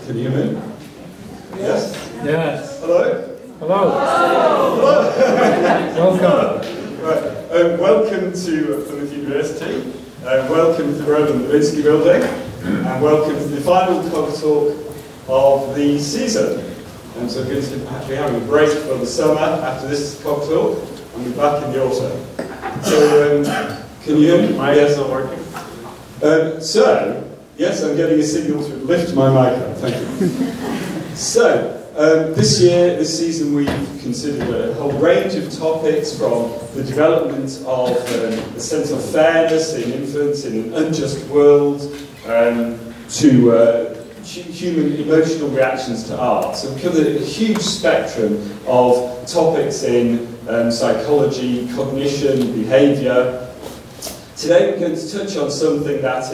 Can you hear me? Yes? Yes. Hello? Hello. Hello. Welcome. Right. Welcome to Plymouth University. Welcome to the Roland Levinsky building. And welcome to the final CogTalk of the season. And so we're going to be having a break for the summer after this CogTalk, and we'll be back in the autumn. So, can you hear me? My ears are working. Yes, I'm getting a signal to lift my mic up. Thank you. So, this season, we've considered a whole range of topics, from the development of a sense of fairness in infants in an unjust world, to human emotional reactions to art. So we've covered a huge spectrum of topics in psychology, cognition, behaviour. Today we're going to touch on something that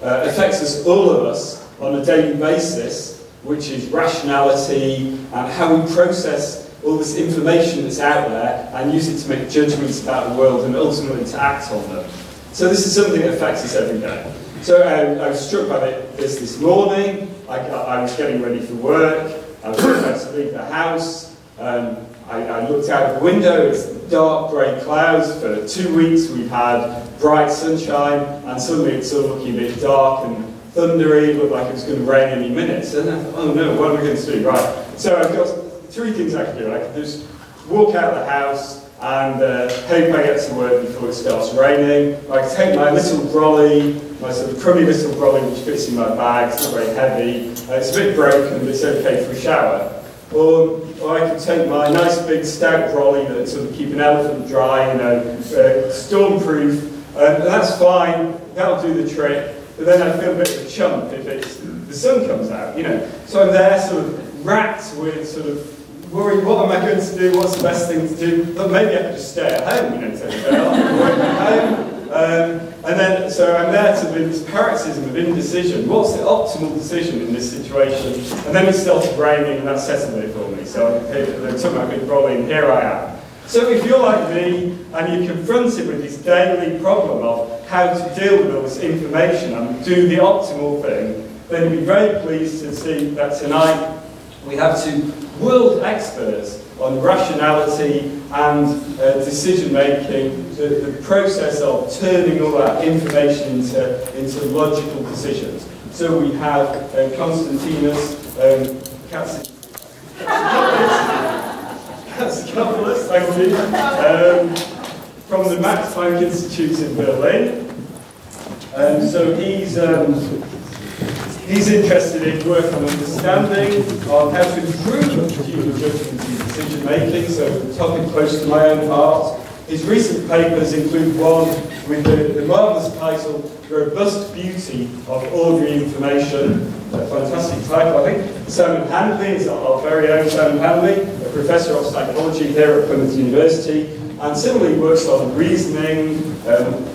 affects us, all of us, on a daily basis, which is rationality and how we process all this information that's out there and use it to make judgments about the world and ultimately to act on them. So this is something that affects us every day. So I was struck by this morning. I was getting ready for work. I was about to leave the house. I looked out the window. It's dark grey clouds. For 2 weeks we've had bright sunshine, and suddenly it's all looking a bit dark and thundery. It looked like it was going to rain any minute. And I thought, oh no, what am I going to do? Right. So I've got 3 things I can do. I can just walk out of the house and hope I get to work before it starts raining. I can take my little brolly, my sort of crummy little brolly which fits in my bag. It's not very heavy. It's a bit broken, but it's okay for a shower. Or I could take my nice big stout brolly that sort of keep an elephant dry, stormproof, and that's fine. That'll do the trick. But then I feel a bit of a chump if the sun comes out, So I'm there sort of racked with sort of worried, what am I going to do? What's the best thing to do? But maybe I could just stay at home, take the day off, work at home. And then, so I'm there to be this paroxysm of indecision. What's the optimal decision in this situation? And then it started raining, and that settled it for me. So I took my big brolly, and here I am. So if you're like me, and you're confronted with this daily problem of how to deal with all this information and do the optimal thing, then you'll be very pleased to see that tonight we have 2 world experts on rationality and decision-making, the process of turning all that information into logical decisions. So we have Konstantinos, Katsikopoulos, thank you, from the Max Planck Institute in Berlin. So he's interested in work on understanding on how to improve human judgment and decision making, so a topic close to my own heart. His recent papers include one with the marvellous title, The Robust Beauty of Ordinary Information. A fantastic title, I think. Simon Handley is our very own Simon Handley, a professor of psychology here at Plymouth University, and similarly works on reasoning,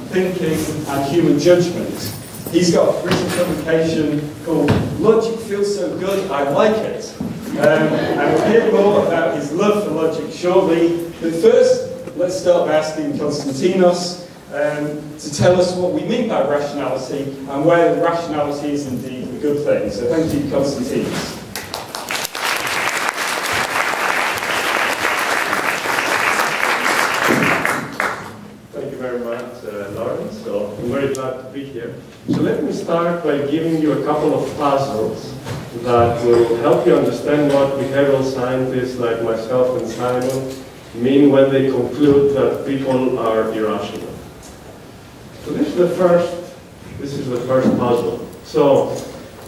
thinking, and human judgment. He's got a recent publication called Logic Feels So Good, I Like It. And we'll hear more about his love for logic shortly. But first, let's start by asking Konstantinos to tell us what we mean by rationality and whether rationality is indeed a good thing. So thank you, Konstantinos. Thank you very much, Lawrence. So I'm very glad to be here. So let me start by giving you a couple of puzzles that will help you understand what behavioral scientists like myself and Simon mean when they conclude that people are irrational. So this is the first puzzle. So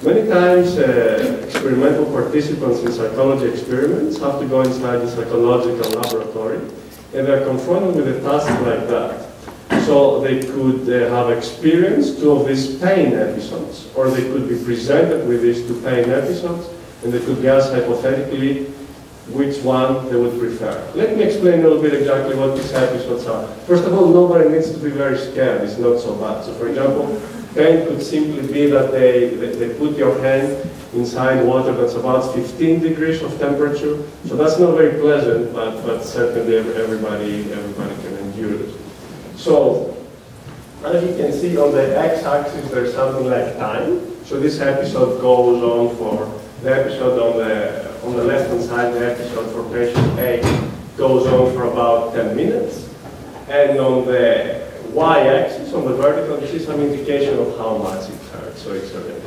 many times experimental participants in psychology experiments have to go inside the psychological laboratory, and they're confronted with a task like that. So they could have experienced 2 of these pain episodes, or they could be presented with these 2 pain episodes, and they could guess hypothetically which one they would prefer. Let me explain a little bit exactly what these episodes are. First of all, nobody needs to be very scared. It's not so bad. So for example, pain could simply be that they put your hand inside water that's about 15 degrees of temperature. So that's not very pleasant, but certainly everybody can endure it. So, as you can see on the x-axis there's something like time. So this episode goes on for The episode on the left-hand side, the episode for patient A, goes on for about 10 minutes. And on the y-axis, on the vertical, you see some indication of how much it hurts, so it's already.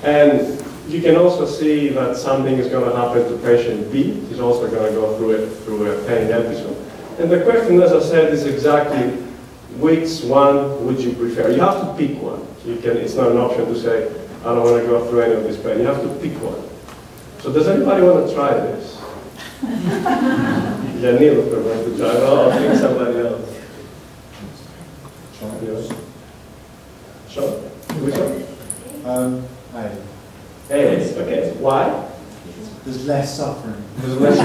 And you can also see that something is going to happen to patient B. He's also going to go through a pain episode. And the question, as I said, is exactly which one would you prefer? You have to pick one. It's not an option to say, I don't want to go through any of this pain. You have to pick one. So does anybody want to try this? Janil is going to try. Oh, I think somebody else. Sure? Which one? A. Okay. Why? There's less suffering. There's less.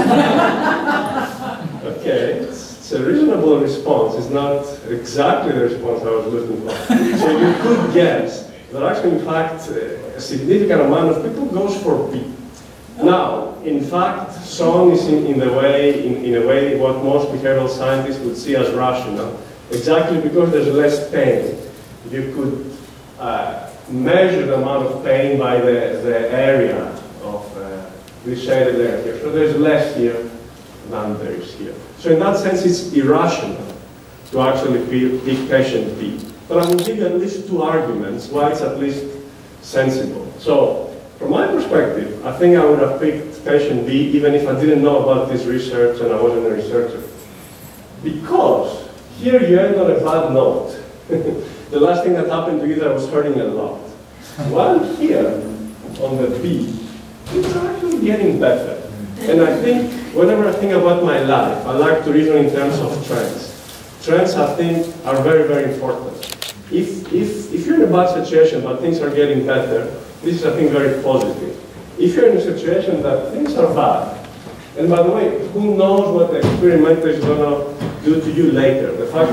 Okay. It's a reasonable response. It's not exactly the response I was looking for. So you could guess that actually, in fact, a significant amount of people goes for B. Now, in fact, song is in a way what most behavioral scientists would see as rational, exactly because there's less pain. You could measure the amount of pain by the area of this shaded area here. So there's less here than there is here. So in that sense, it's irrational to actually pick patient B. But I will give you at least two arguments why it's at least sensible. So from my perspective, I think I would have picked patient B even if I didn't know about this research and I wasn't a researcher. Because here you end on a bad note. The last thing that happened to you that was hurting a lot. While here, on the B, it's actually getting better. And I think, whenever I think about my life, I like to reason in terms of trends. Trends, I think, are very, very important. If you're in a bad situation but things are getting better, this is, I think, very positive. If you're in a situation that things are bad, and by the way, who knows what the experimenter is going to do to you later? The fact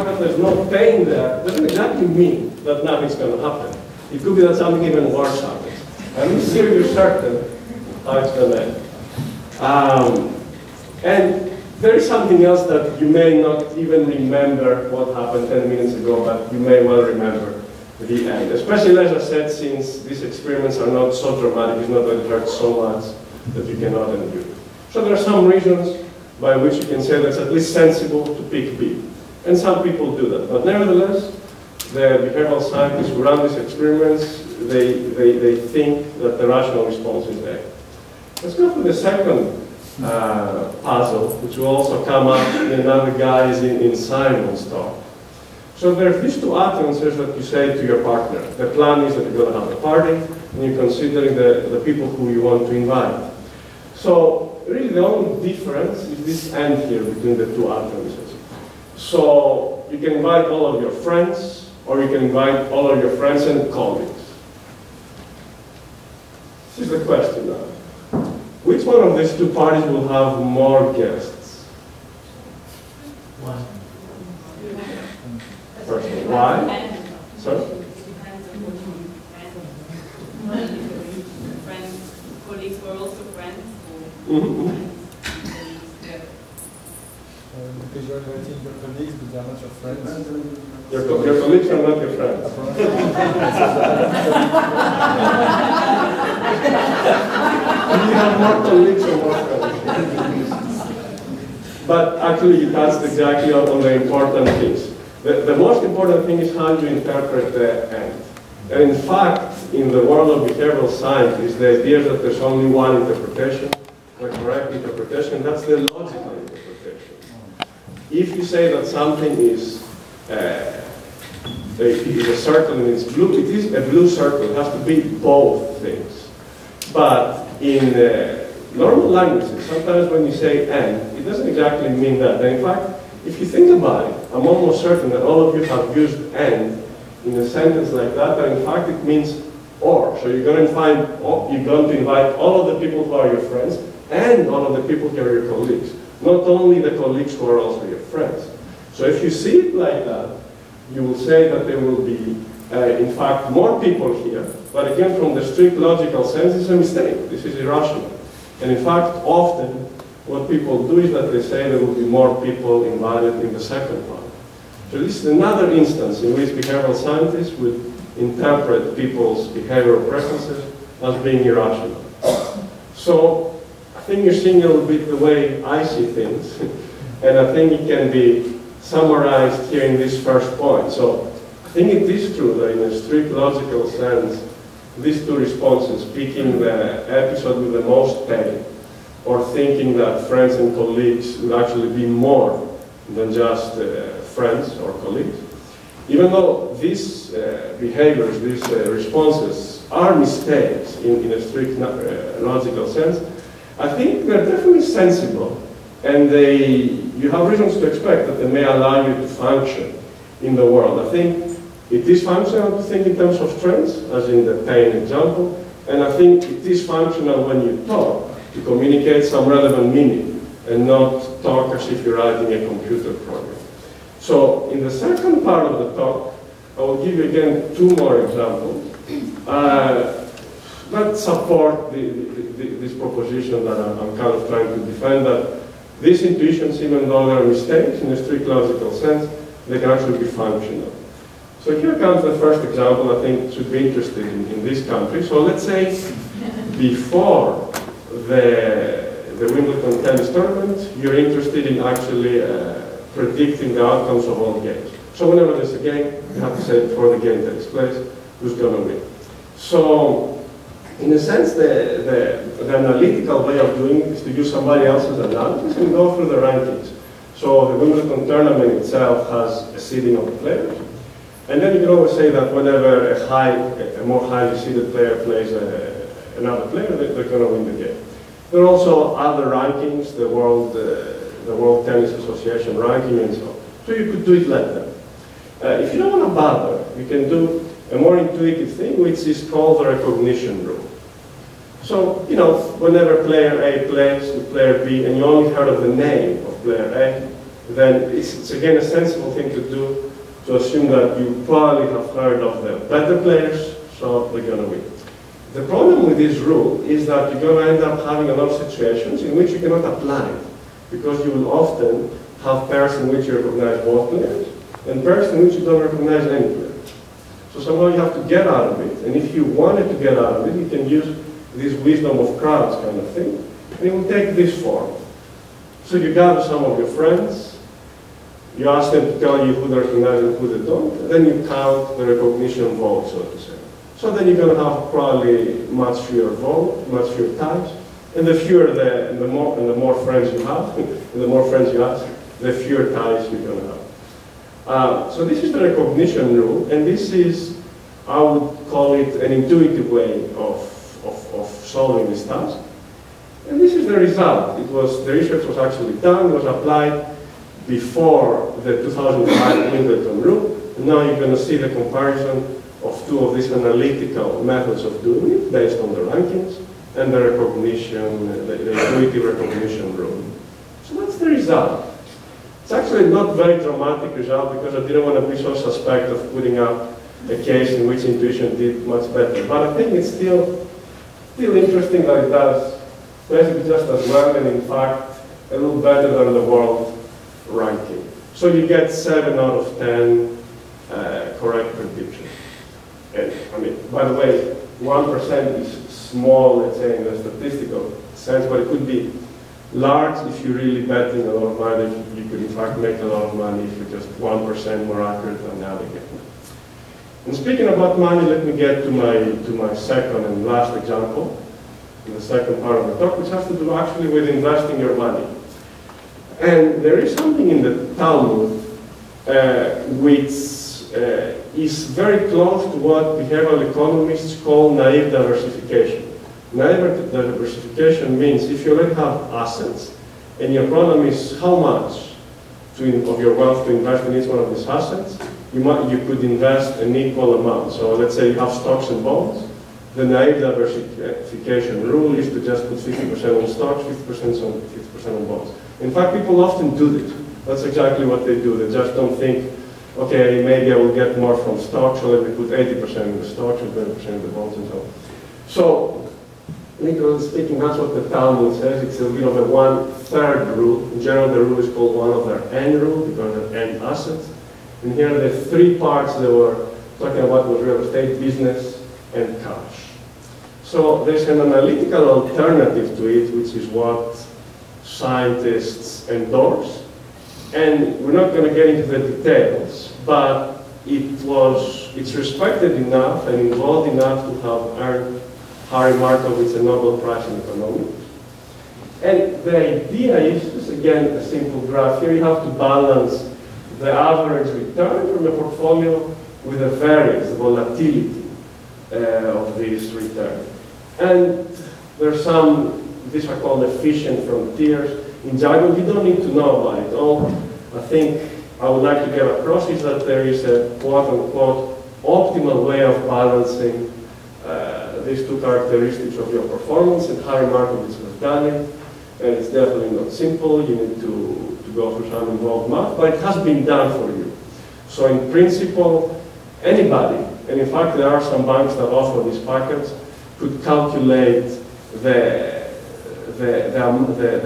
that there's no pain there doesn't exactly mean that nothing's going to happen. It could be that something even worse happens. And here you're certain how it's going to end. And there is something else that you may not even remember what happened 10 minutes ago, but you may well remember the end. Especially, as I said, since these experiments are not so dramatic, it's not that it hurts so much that you cannot endure. So there are some reasons by which you can say that it's at least sensible to pick B. And some people do that. But nevertheless, the behavioral scientists who run these experiments, they think that the rational response is A. Let's go to the second puzzle, which will also come up in another guise in Simon's talk. So there are these two utterances that you say to your partner. The plan is that you're going to have a party, and you're considering the people who you want to invite. So really the only difference is this end here between the two utterances. So you can invite all of your friends, or you can invite all of your friends and colleagues. This is the question now. Which one of these two parties will have more guests? One. First one. Why? Sorry? Friends, colleagues were also friends. Because you're inviting your colleagues, but they're not your friends. Your colleagues are not your friends. You have more colleagues or more friends. But actually, you touched exactly on the important things. The most important thing is how you interpret the end. And in fact, in the world of behavioral science, the idea is that there's only one interpretation, the correct interpretation, that's the logical interpretation. If you say that something is a circle and it's blue, it is a blue circle. It has to be both things. But in normal languages, sometimes when you say and, it doesn't exactly mean that. And in fact, if you think about it, I'm almost certain that all of you have used and in a sentence like that, and in fact it means or. So you're going to invite all of the people who are your friends and all of the people who are your colleagues. Not only the colleagues who are also your friends. So if you see it like that, you will say that there will be, in fact, more people here. But again, from the strict logical sense, it's a mistake. This is irrational. And in fact, often, what people do is that they say there will be more people invited in the second one. So this is another instance in which behavioral scientists would interpret people's behavioral preferences as being irrational. So I think you're seeing a little bit the way I see things, and I think it can be summarized here in this first point. So I think it is true that in a strict logical sense, these two responses, picking the episode with the most pain, or thinking that friends and colleagues would actually be more than just friends or colleagues, even though these behaviors, these responses are mistakes in a strict logical sense, I think they're definitely sensible, and you have reasons to expect that they may allow you to function in the world. I think it is functional to think in terms of trends, as in the pain example, and I think it is functional when you talk to communicate some relevant meaning and not talk as if you're writing a computer program. So in the second part of the talk, I will give you again two more examples that support this proposition that I'm kind of trying to defend, that these intuitions, even though they're mistakes in a strict logical sense, they can actually be functional. So here comes the first example I think should be interested in this country. So let's say before the Wimbledon tennis tournament, you're interested in actually predicting the outcomes of all games. So whenever there's a game, you have to say before the game takes place, who's going to win. So in a sense, the analytical way of doing it is to use somebody else's analysis and go through the rankings. So the Wimbledon tournament itself has a seeding of the players. And then you can always say that whenever a more highly seeded player plays another player, they're going to win the game. There are also other rankings, the World Tennis Association ranking and so on. So you could do it like that. If you don't want to bother, you can do a more intuitive thing, which is called the recognition rule. So, you know, whenever player A plays with player B, and you only heard of the name of player A, then it's again a sensible thing to do, to assume that you probably have heard of the better players, so they're going to win. The problem with this rule is that you're going to end up having a lot of situations in which you cannot apply it, because you will often have pairs in which you recognize both players, and pairs in which you don't recognize any player. So somehow you have to get out of it, and if you wanted to get out of it, you can use this wisdom of crowds kind of thing, and it will take this form. So you gather some of your friends, you ask them to tell you who they recognize and who they don't, and then you count the recognition votes, so to say. So then you're going to have probably much fewer votes, much fewer ties, and the fewer and the more friends you have, and the more friends you ask, the fewer ties you're going to have. So this is the recognition rule, and this is, I would call it an intuitive way of solving this task. And this is the result. The research was actually done, it was applied before the 2005 Wimbledon rule, and now you're going to see the comparison of two of these analytical methods of doing it based on the rankings and the recognition, the intuitive recognition rule. So what's the result? It's actually not a very dramatic result because I didn't want to be so suspect of putting up a case in which intuition did much better. But I think it's still interesting that it does basically just as well, and in fact a little better than the world ranking. So you get 7 out of 10 correct predictions. And I mean, by the way, 1% is small, let's say, in a statistical sense, but it could be large if you're really betting a lot of money. You could in fact make a lot of money if you're just 1% more accurate than the other game. And speaking about money, let me get to my second and last example, in the second part of the talk, which has to do actually with investing your money. And there is something in the Talmud which is very close to what behavioral economists call naive diversification. Naive diversification means if you already have assets and your problem is how much of your wealth to invest in each one of these assets, you could invest an equal amount. So let's say you have stocks and bonds. The naive diversification rule is to just put 50% on stocks, 50% on bonds. In fact, people often do this. That's exactly what they do. They just don't think, okay, maybe I will get more from stocks, so let me put 80% in the stocks and 20% in the bonds and so on. So, literally speaking, that's what the Talmud says. It's a bit of a 1/3 rule. In general, the rule is called 1/n rule because of n assets. And here are the 3 parts that were talking about was real estate, business, and cash. So there's an analytical alternative to it, which is what scientists endorse. And we're not going to get into the details, but it's respected enough and involved enough to have earned Harry Markowitz a Nobel Prize in economics. And the idea is, again, a simple graph. Here you have to balance the average return from a portfolio with the variance, the volatility of this return. And there's some, these are called efficient frontiers. In jargon, you don't need to know about it. All I think I would like to get across is that there is a quote-unquote optimal way of balancing these two characteristics of your performance, and Harry Markowitz has done it. And it's definitely not simple. You need to go through some involved math, but it has been done for you. So in principle, anybody, and in fact there are some banks that offer these packets, could calculate the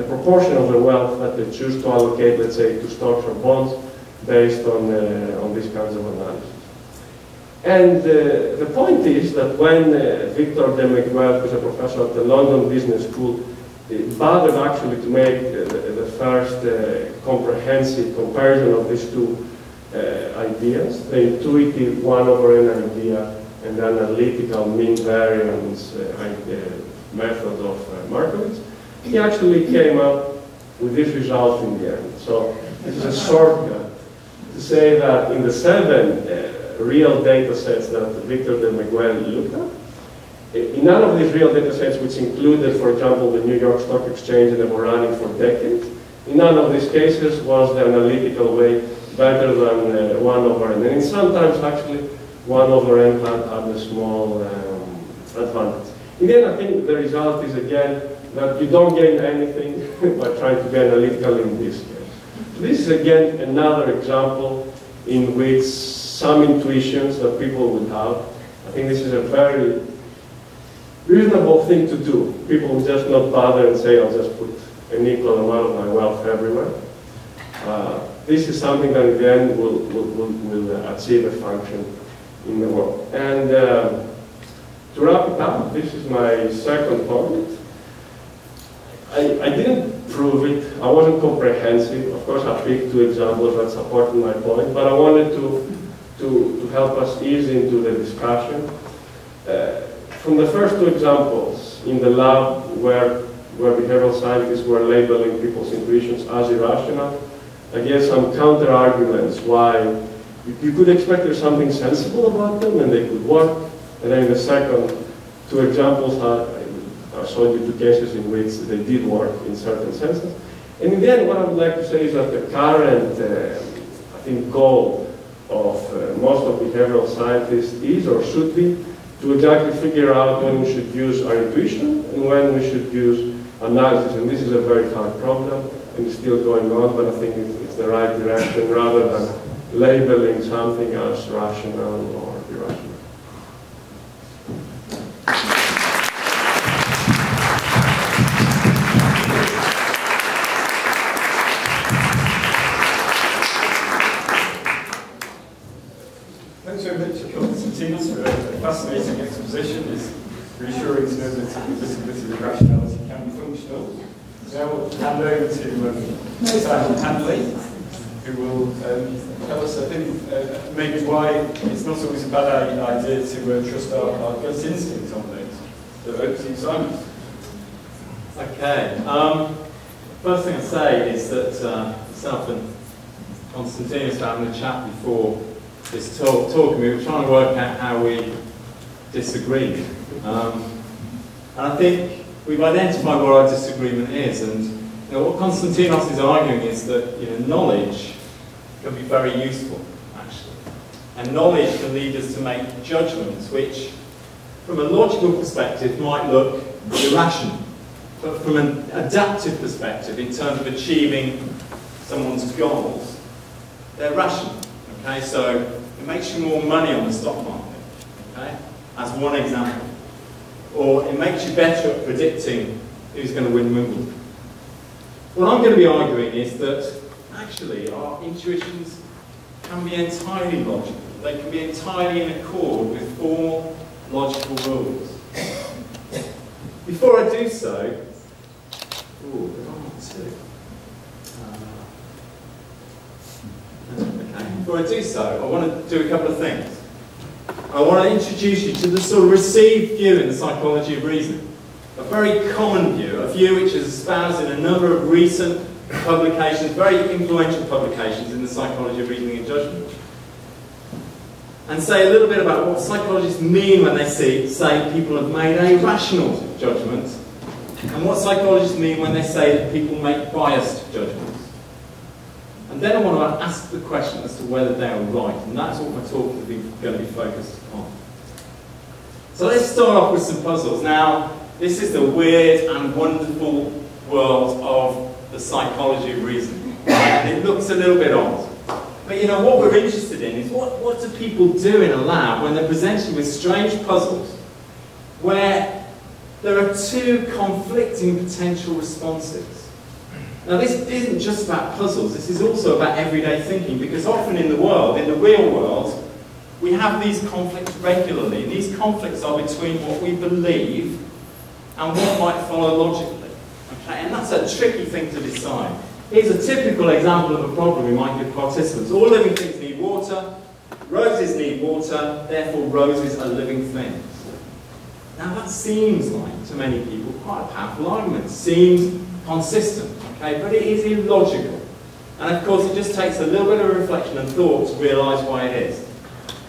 proportion of the wealth that they choose to allocate, let's say, to stocks or bonds based on these kinds of analysis. And the point is that when Victor de Miguel, who's a professor at the London Business School, bothered actually to make the first comprehensive comparison of these two ideas, the intuitive 1 over n idea and the analytical mean variance method of Markowitz, he actually came up with this result in the end. So this is a shortcut to say that in the 7 real data sets that Victor de Miguel looked at, in none of these real data sets, which included, for example, the New York Stock Exchange and they were running for decades, in none of these cases was the analytical way better than 1 over n. And sometimes, actually, 1 over n had a small advantage. In the end, I think the result is, again, that you don't gain anything by trying to be analytical in this case. So this is, again, another example in which some intuitions that people would have. I think this is a very reasonable thing to do. People will just not bother and say, I'll just put an equal amount of my wealth everywhere. This is something that in the end will achieve a function in the world. And to wrap it up, this is my second point. I didn't prove it. I wasn't comprehensive. Of course, I picked 2 examples that supported my point, but I wanted to help us ease into the discussion. From the first 2 examples in the lab where behavioral scientists were labeling people's intuitions as irrational, I gave some counter-arguments why you could expect there's something sensible about them and they could work. And then in the second 2 examples, I showed you 2 cases in which they did work in certain senses. And in the end, what I would like to say is that the current, I think, goal of most of behavioral scientists is or should be to exactly figure out when we should use our intuition and when we should use analysis. And this is a very hard problem, and it's still going on, but I think it's the right direction rather than labeling something as rational or irrational. Thanks very much, Konstantinos, for a fascinating exposition. It's reassuring to know that visibility of rationality can be functional. Now we'll hand over to Handley, who will tell us, I think, maybe why it's not always a bad idea to trust our gut instinct on things. So over to you, Simon. Okay. First thing I say is that myself and Konstantinos were having a chat before this talk, and we were trying to work out how we disagree. And I think we've identified what our disagreement is, and what Konstantinos is arguing is that knowledge can be very useful, actually. And knowledge can lead us to make judgments which, from a logical perspective, might look irrational. But from an adaptive perspective, in terms of achieving someone's goals, they're rational. Okay, so it makes you more money on the stock market, okay, as one example. Or it makes you better at predicting who's going to win Wimbledon. What I'm going to be arguing is that actually our intuitions can be entirely logical. they can be entirely in accord with formal logical rules. Before I do so, before I do so, I want to do a couple of things. I want to introduce you to the sort of received view in the psychology of reasoning. A very common view, a view which is espoused in a number of recent publications, very influential publications in the psychology of reasoning and judgment. And say a little bit about what psychologists mean when they say people have made a rational judgment, and what psychologists mean when they say that people make biased judgments. And then I want to ask the question as to whether they are right, and that's what my talk is going to be focused on. So let's start off with some puzzles. Now, this is the weird and wonderful world of the psychology of reasoning, and it looks a little bit odd. But you know, what we're interested in is what do people do in a lab when they're presented with strange puzzles where there are two conflicting potential responses. Now this isn't just about puzzles, this is also about everyday thinking, because often in the world, in the real world, we have these conflicts regularly, and these conflicts are between what we believe and what might follow logically. Okay? And that's a tricky thing to decide. Here's a typical example of a problem we might give participants. All living things need water, roses need water, therefore roses are living things. Now that seems like, to many people, quite a powerful argument. Seems consistent, okay, but it is illogical. And of course it just takes a little bit of reflection and thought to realise why it is.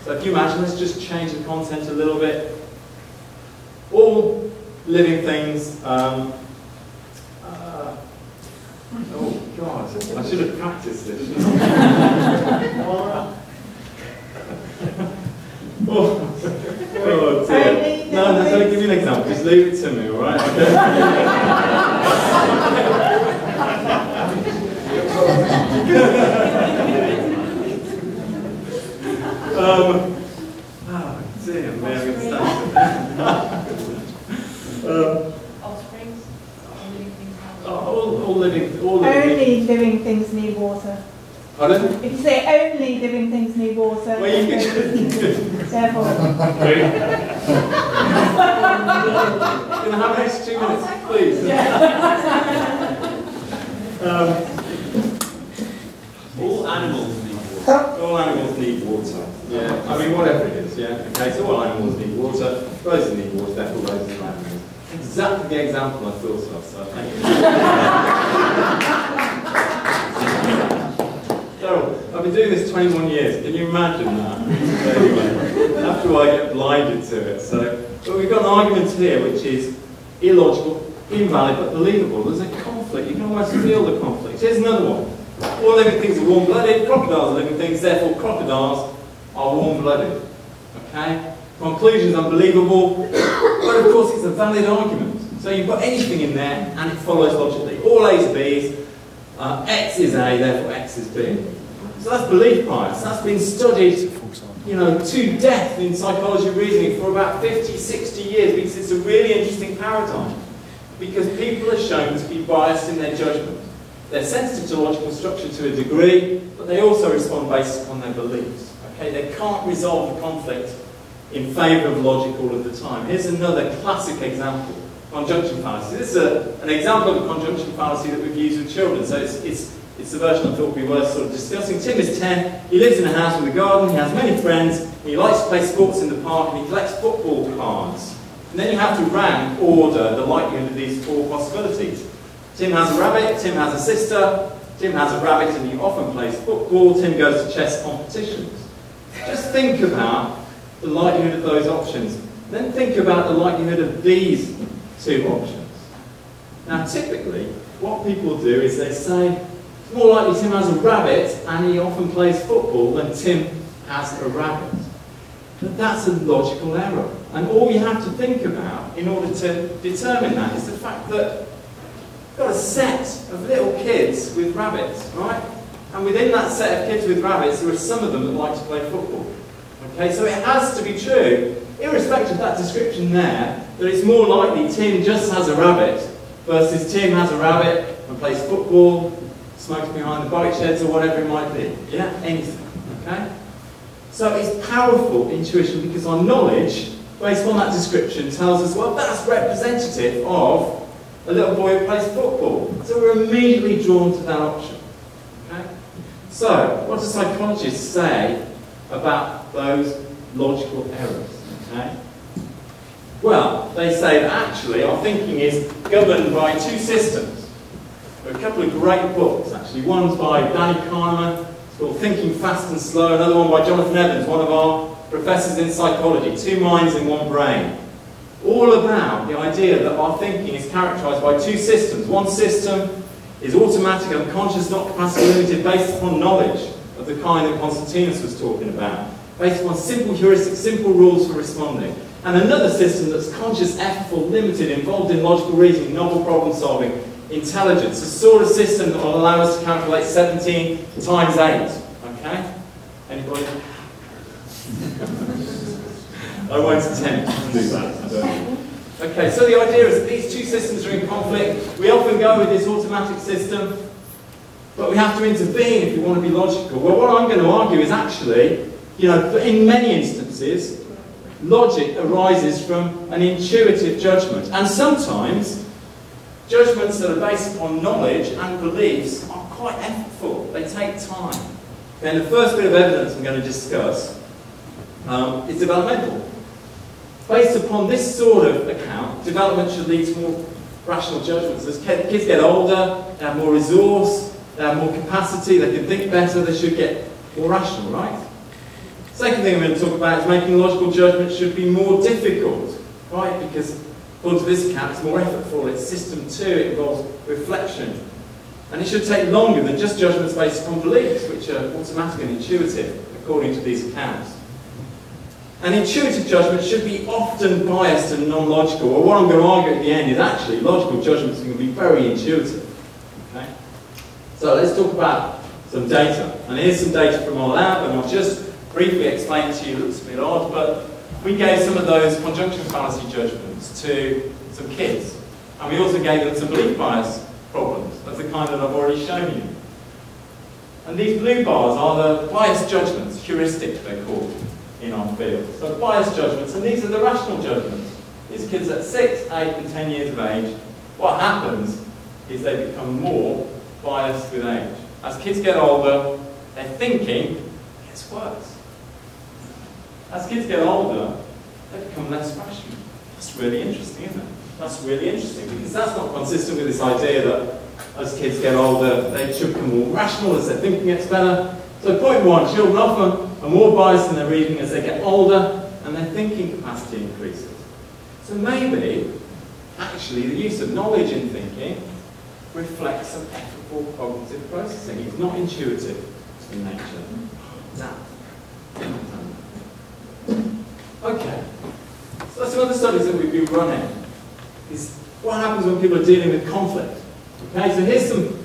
So if you imagine, let's just change the content a little bit. All living things, oh God, I should have practiced this. Oh dear. No, don't give me an example, just leave it to me, alright? Oh dear, Mary Offsprings? all living Only living things need water. Pardon? If you say only living things need water, Well, you can therefore. Can I have an extra 2 minutes, please? All animals need water. All animals need water. Yeah, I mean, whatever it is, yeah. Okay, so all animals need water. Roses need water, therefore roses are animals. Exactly the example I thought of, so thank you. So, I've been doing this 21 years. Can you imagine that? Anyway, after all, I get blinded to it. So, but we've got an argument here which is illogical, invalid, but believable. There's a conflict. You can almost feel the conflict. Here's another one. All living things are warm-blooded. Crocodiles are living things. Therefore, crocodiles are warm-blooded. Okay? Conclusion's unbelievable, but of course it's a valid argument. So you put anything in there, and it follows logically. All A's are B's. X is A, therefore X is B. So that's belief bias. That's been studied, you know, to death in psychology reasoning for about 50, 60 years, because it's a really interesting paradigm. Because people are shown to be biased in their judgment. They're sensitive to logical structure to a degree, but they also respond based upon their beliefs. Okay, they can't resolve the conflict in favour of logic all of the time. Here's another classic example. Conjunction fallacy. This is an example of a conjunction fallacy that we've used with children, so it's the version I thought would be worth sort of discussing. Tim is 10, he lives in a house with a garden, he has many friends, he likes to play sports in the park, and he collects football cards. And then you have to rank, order the likelihood of these four possibilities. Tim has a rabbit, Tim has a sister, Tim has a rabbit and he often plays football, Tim goes to chess competitions. Just think about the likelihood of those options. Then think about the likelihood of these two options. Now typically, what people do is they say, it's more likely Tim has a rabbit and he often plays football than Tim has a rabbit. But that's a logical error. And all you have to think about in order to determine that is the fact that you've got a set of little kids with rabbits, right? And within that set of kids with rabbits, there are some of them that like to play football. Okay, so it has to be true, irrespective of that description there, that it's more likely Tim just has a rabbit versus Tim has a rabbit and plays football, smokes behind the bike sheds or whatever it might be. Yeah, anything. Okay? So it's powerful intuition because our knowledge, based on that description, tells us, well, that's representative of a little boy who plays football. So we're immediately drawn to that option. Okay? So, what do psychologists say about those logical errors? Okay? Well, they say that actually our thinking is governed by two systems. There are a couple of great books, actually. One's by Danny Kahneman, it's called Thinking Fast and Slow, another one by Jonathan Evans, one of our professors in psychology, Two Minds in One Brain. All about the idea that our thinking is characterized by two systems. One system is automatic, unconscious, not capacity limited, based upon knowledge of the kind that Konstantinos was talking about, based upon simple heuristics, simple rules for responding. And another system that's conscious, effortful, limited, involved in logical reasoning, novel problem solving, intelligence, a sort of system that will allow us to calculate 17 times 8. Okay? Anybody? I won't attempt to do that. Okay, so the idea is that these two systems are in conflict. We often go with this automatic system, but we have to intervene if we want to be logical. Well, what I'm going to argue is actually, in many instances, logic arises from an intuitive judgment. And sometimes, judgments that are based upon knowledge and beliefs are quite effortful. They take time. And the first bit of evidence I'm going to discuss is developmental. Based upon this sort of account, development should lead to more rational judgments. As kids get older, they have more resource, they have more capacity, they can think better, they should get more rational, right? Second thing I'm going to talk about is making logical judgments should be more difficult, right? Because according to this account, it's more effortful, it's system 2, it involves reflection. And it should take longer than just judgments based upon beliefs, which are automatic and intuitive, according to these accounts. And intuitive judgment should be often biased and non-logical. Well, what I'm going to argue at the end is actually logical judgments can be very intuitive. Okay? So let's talk about some data. And here's some data from our lab, and I'll just briefly explain to you. It looks a bit odd, but we gave some of those conjunction fallacy judgments to some kids. And we also gave them some belief bias problems of the kind that I've already shown you. And these blue bars are the bias judgments, heuristic they're called in our field. So bias judgments, and these are the rational judgments. These kids at 6, 8 and 10 years of age, what happens is they become more biased with age. As kids get older, their thinking gets worse. As kids get older, they become less rational. That's really interesting, isn't it? That's really interesting, because that's not consistent with this idea that as kids get older, they should become more rational as their thinking gets better. So point 1, children often are more biased in their reading as they get older and their thinking capacity increases. So maybe, actually, the use of knowledge in thinking reflects some effortful cognitive processing. It's not intuitive in nature. Okay, so that's one of the studies that we've been running, is what happens when people are dealing with conflict. Okay, so here's some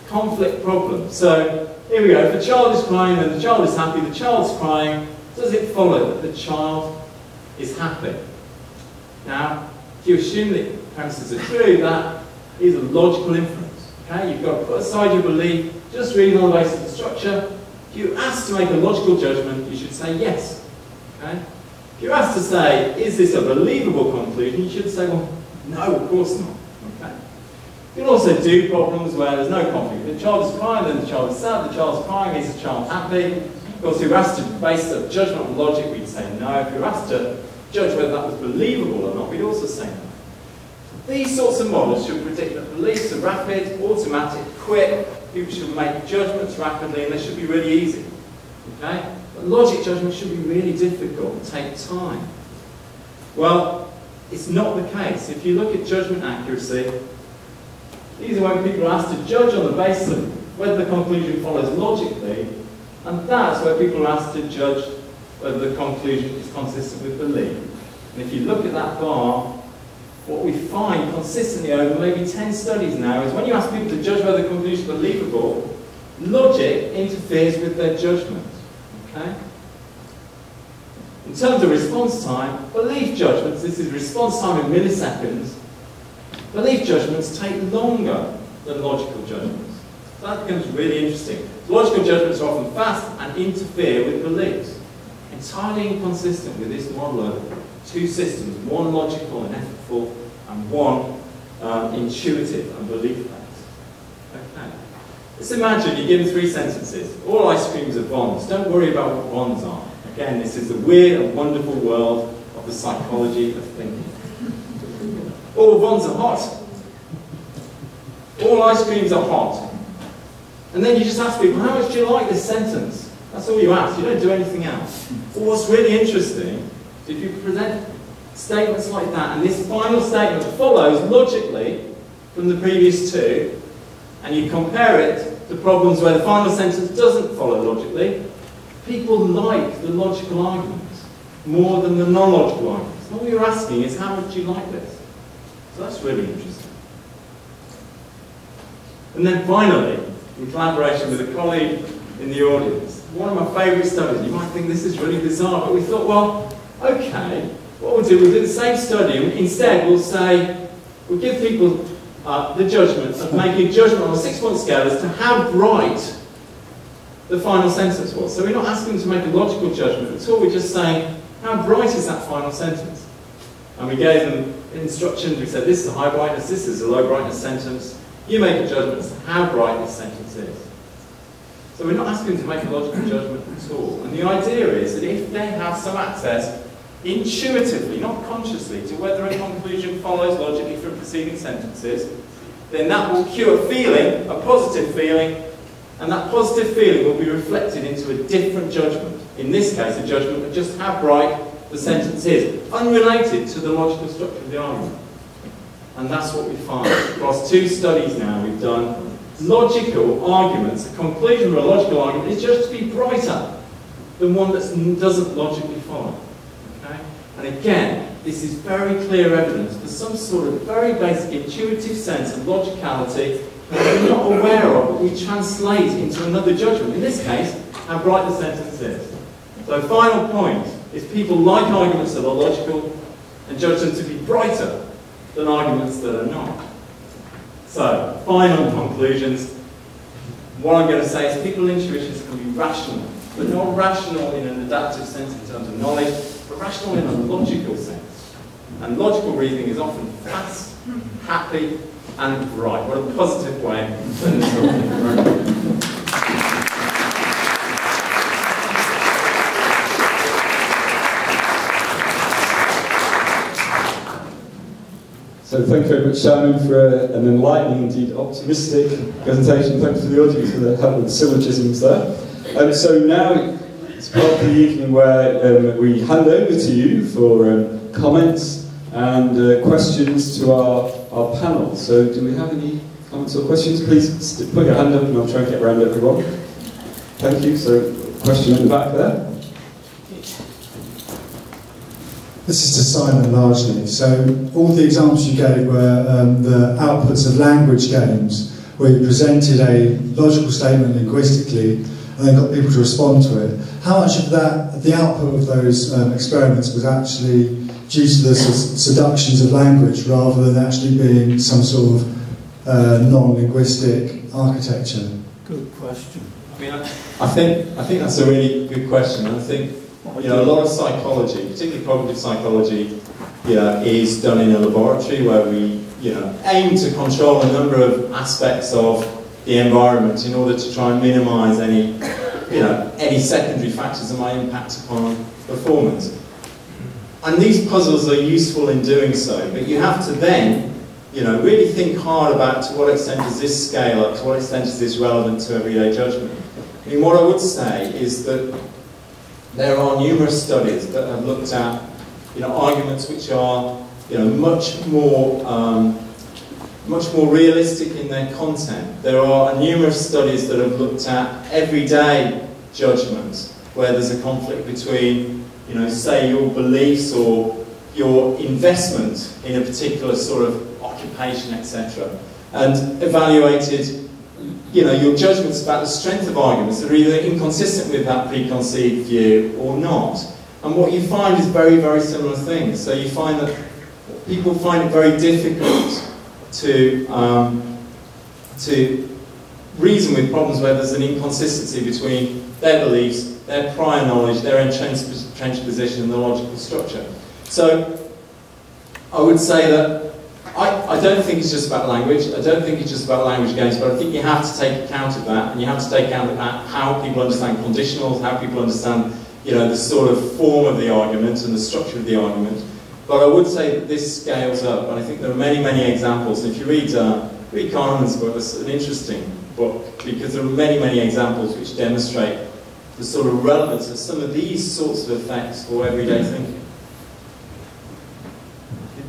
conflict problems. So here we go. If the child is crying and the child is happy, the child's crying, does it follow that the child is happy? Now, if you assume that the premises are true, that is a logical inference. Okay, you've got to put aside your belief, just reading on the basis of the structure. If you're asked to make a logical judgment, you should say yes. Okay? If you're asked to say, is this a believable conclusion, you should say, well, no, of course not. Okay? You can also do problems where there's no conflict. If the child is crying, then the child is sad, the child's crying, is the child happy? Of course, if you're asked to base a judgment on logic, we'd say no. If you're asked to judge whether that was believable or not, we'd also say no. These sorts of models should predict that beliefs are rapid, automatic, quick, people should make judgments rapidly, and they should be really easy. Okay? But logic judgments should be really difficult and take time. Well, it's not the case. If you look at judgment accuracy, these are when people are asked to judge on the basis of whether the conclusion follows logically, and that's where people are asked to judge whether the conclusion is consistent with belief. And if you look at that bar, what we find consistently over maybe 10 studies now is when you ask people to judge whether the conclusion is believable, logic interferes with their judgment. Okay? In terms of response time, belief judgments, this is response time in milliseconds, belief judgments take longer than logical judgments. So that becomes really interesting. Logical judgments are often fast and interfere with beliefs. entirely inconsistent with this model of two systems, one logical and ethical, and one intuitive and belief-based. Okay. Let's imagine you're given three sentences. All ice creams are bonds. Don't worry about what bonds are. Again, this is the weird and wonderful world of the psychology of thinking. All bonds are hot. All ice creams are hot. And then you just ask people, how much do you like this sentence? That's all you ask. You don't do anything else. But what's really interesting is if you present statements like that, and this final statement follows logically from the previous two, and you compare it to problems where the final sentence doesn't follow logically, people like the logical arguments more than the non-logical arguments. And all you're asking is, how much do you like this? So that's really interesting. And then finally, in collaboration with a colleague in the audience, one of my favourite studies, you might think this is really bizarre, but we thought, well, okay, what we'll do the same study, and instead we'll say, we'll give people the judgment of making a judgment on a 6-point scale as to how bright the final sentence was. So we're not asking them to make a logical judgment at all, we're just saying, how bright is that final sentence? And we gave them instructions, we said, this is a high brightness, this is a low brightness sentence. You make a judgment as to how bright this sentence is. So we're not asking them to make a logical judgment at all. And the idea is that if they have some access intuitively, not consciously, to whether a conclusion follows logically from preceding sentences, then that will cue a feeling, a positive feeling, and that positive feeling will be reflected into a different judgment. In this case, a judgment of just how bright the sentence is, unrelated to the logical structure of the argument. And that's what we find. Across 2 studies now we've done logical arguments. A conclusion or a logical argument is just to be brighter than one that doesn't logically follow. Okay? And again, this is very clear evidence for some sort of very basic intuitive sense of logicality that we're not aware of, but we translate into another judgment. In this case, how bright the sentence is. So final point is people like arguments that are logical and judge them to be brighter than arguments that are not. So, final conclusions. What I'm going to say is people's intuitions can be rational, but not rational in an adaptive sense in terms of knowledge, but rational in a logical sense. And logical reasoning is often fast, happy, and bright. What a positive way to turn this off. So thank you very much, Simon, for an enlightening, indeed optimistic presentation. Thanks to the audience for the help with the syllogisms there. So now it's part of the evening where we hand over to you for comments and questions to our panel. So do we have any comments or questions? Please put your hand up and I'll try and get around everyone. Thank you. So question in the back there. This is to Simon largely. So all the examples you gave were the outputs of language games, where you presented a logical statement linguistically and then got people to respond to it. How much of that, the output of those experiments was actually due to the seductions of language rather than actually being some sort of non-linguistic architecture? Good question. I mean, I think that's a really good question. I think a lot of psychology, particularly cognitive psychology, is done in a laboratory where we aim to control a number of aspects of the environment in order to try and minimise any secondary factors that might impact upon performance. And these puzzles are useful in doing so, but you have to then really think hard about to what extent does this scale up, to what extent is this relevant to everyday judgment. I mean, what I would say is that there are numerous studies that have looked at arguments which are much more realistic in their content. There are numerous studies that have looked at everyday judgments where there's a conflict between say your beliefs or your investment in a particular sort of occupation, etc., and evaluated your judgments about the strength of arguments that are either inconsistent with that preconceived view or not. And what you find is very, very similar things. So you find that people find it very difficult to reason with problems where there's an inconsistency between their beliefs their prior knowledge, their entrenched position in the logical structure. So I would say that I don't think it's just about language. I don't think it's just about language games, but I think you have to take account of that, and you have to take account of how people understand conditionals, how people understand, you know, the sort of form of the argument and the structure of the argument. But I would say that this scales up, and I think there are many, many examples. If you read Kahneman's book, it's an interesting book, because there are many, many examples which demonstrate the sort of relevance of some of these sorts of effects for everyday thinking.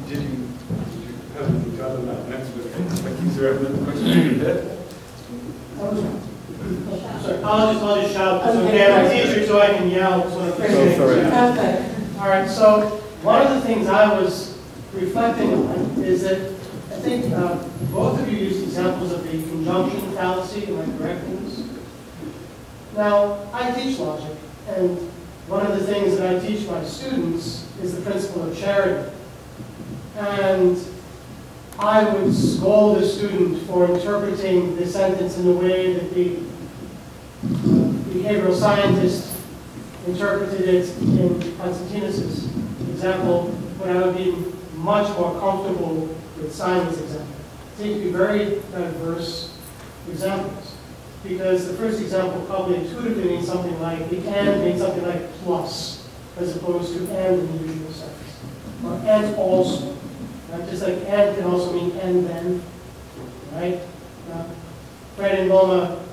Did you have anything to add on that next bit? Is there another question? Sorry, I'll just shout. Okay, I'm a teacher, so I can yell. So okay. All right. So one of the things I was reflecting on is that I think both of you used examples of the conjunction fallacy. Am I correct in this? Now, I teach logic, and one of the things that I teach my students is the principle of charity. And I would scold a student for interpreting the sentence in the way that the behavioral scientist interpreted it in Konstantinos' example, when I would be much more comfortable with Simon's example. They seem to be very diverse examples, because the first example probably intuitively means something like, the and means something like plus, as opposed to and in the usual sense, or and also. Right? Just like and can also mean and then, right? Fred and Wilma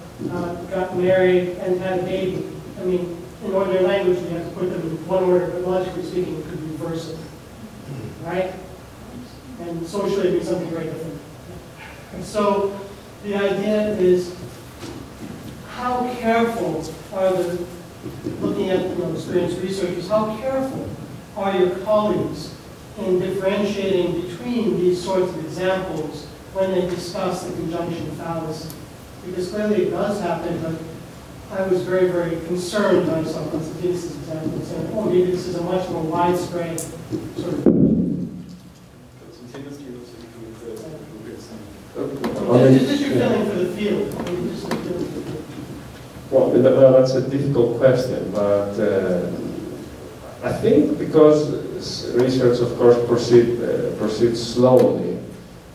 got married and had a baby. I mean, in ordinary language, you have to put them in one order, but logically speaking, it could be reverse it, right? And socially, it means something very different. And so, the idea is, how careful are the, looking at experienced researchers, how careful are your colleagues in differentiating between these sorts of examples when they discuss the conjunction fallacy? Because clearly it does happen, but I was very, very concerned when I saw Konstantinos' example and saying, oh, maybe this is a much more widespread sort of... Just your feeling for the field. Well, that's a difficult question, but I think because research, of course, proceeds slowly,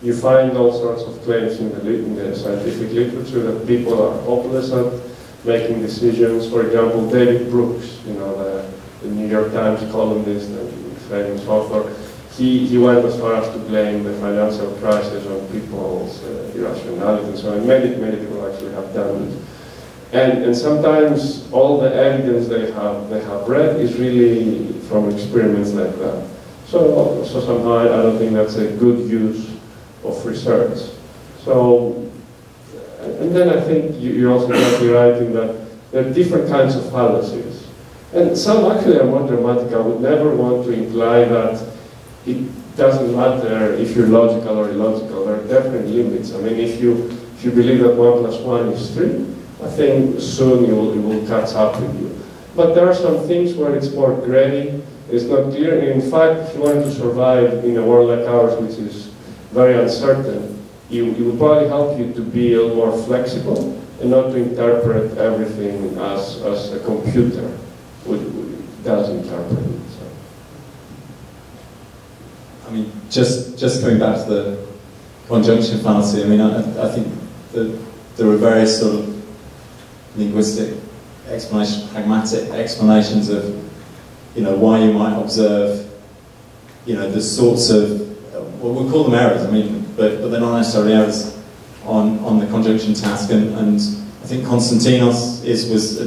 you find all sorts of claims in the scientific literature that people are hopeless at making decisions. For example, David Brooks, the New York Times columnist and famous author, he went as far as to blame the financial crisis on people's irrationality and so on. Many people actually have done it. And sometimes all the evidence they have read is really from experiments like that. So somehow I don't think that's a good use of research. So, and then I think you're also exactly right in that there are different kinds of fallacies. And some actually are more dramatic. I would never want to imply that it doesn't matter if you're logical or illogical. There are definite limits. I mean, if you believe that 1 + 1 is 3, I think soon it will catch up with you. But there are some things where it's more gray, it's not clear. And in fact, if you want to survive in a world like ours, which is very uncertain, it will probably help you to be a little more flexible and not to interpret everything as a computer does interpret it. So. I mean, just coming back to the conjunction fallacy, I mean, I think that there are various sort of linguistic explanations, pragmatic explanations of, why you might observe, the sorts of, well, we'll call them errors, I mean, but they're not necessarily errors on the conjunction task, and I think Konstantinos was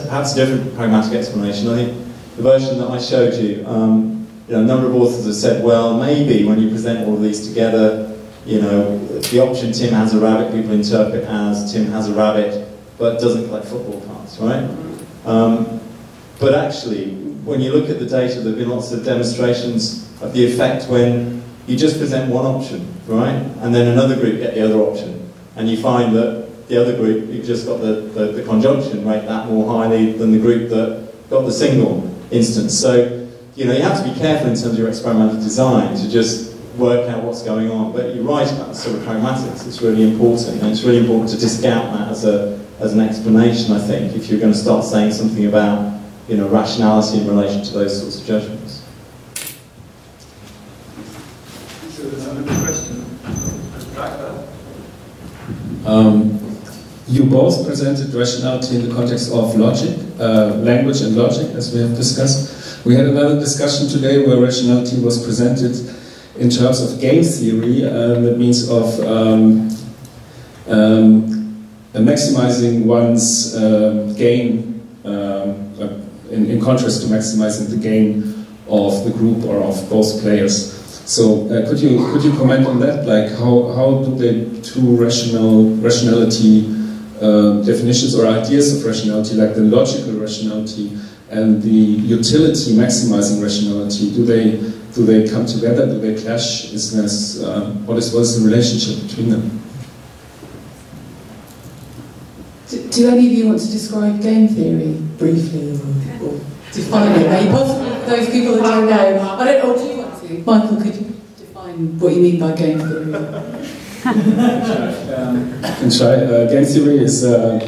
perhaps a different pragmatic explanation. I think the version that I showed you, a number of authors have said, well, maybe when you present all of these together, the option Tim has a rabbit, people interpret as Tim has a rabbit, but doesn't collect football cards, right? But actually, when you look at the data, there have been lots of demonstrations of the effect when you just present one option, right? And then another group get the other option. And you find that the other group, you've just got the conjunction rate that more highly than the group that got the single instance. So, you have to be careful in terms of your experimental design to just work out what's going on. But you're right about the sort of pragmatics. It's really important. And it's really important to discount that as as an explanation, I think, if you're going to start saying something about, you know, rationality in relation to those sorts of judgments. So there's another question. Back there. You both presented rationality in the context of logic, language and logic, as we have discussed. We had another discussion today where rationality was presented in terms of game theory, that means of maximizing one's gain in contrast to maximizing the gain of the group or of both players. So could you comment on that? Like how do the two rationality definitions or ideas of rationality, like the logical rationality and the utility maximizing rationality, do they come together? Do they clash? What is the relationship between them? Do any of you want to describe game theory briefly or define it? Maybe possibly for those people that don't know. I don't know. Do you want to? Michael, could you define what you mean by game theory? I can try. Game theory is a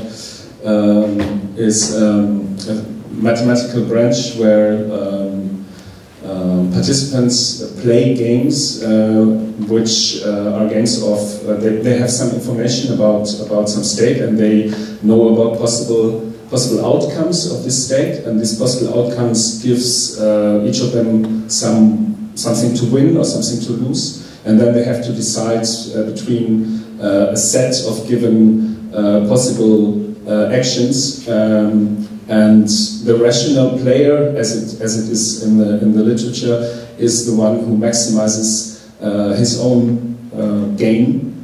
mathematical branch where participants play games which are games of they have some information about some state, and they know about possible outcomes of this state, and these possible outcomes gives each of them something to win or something to lose, and then they have to decide between a set of given possible actions, and the rational player, as it is in the literature, is the one who maximizes his own gain.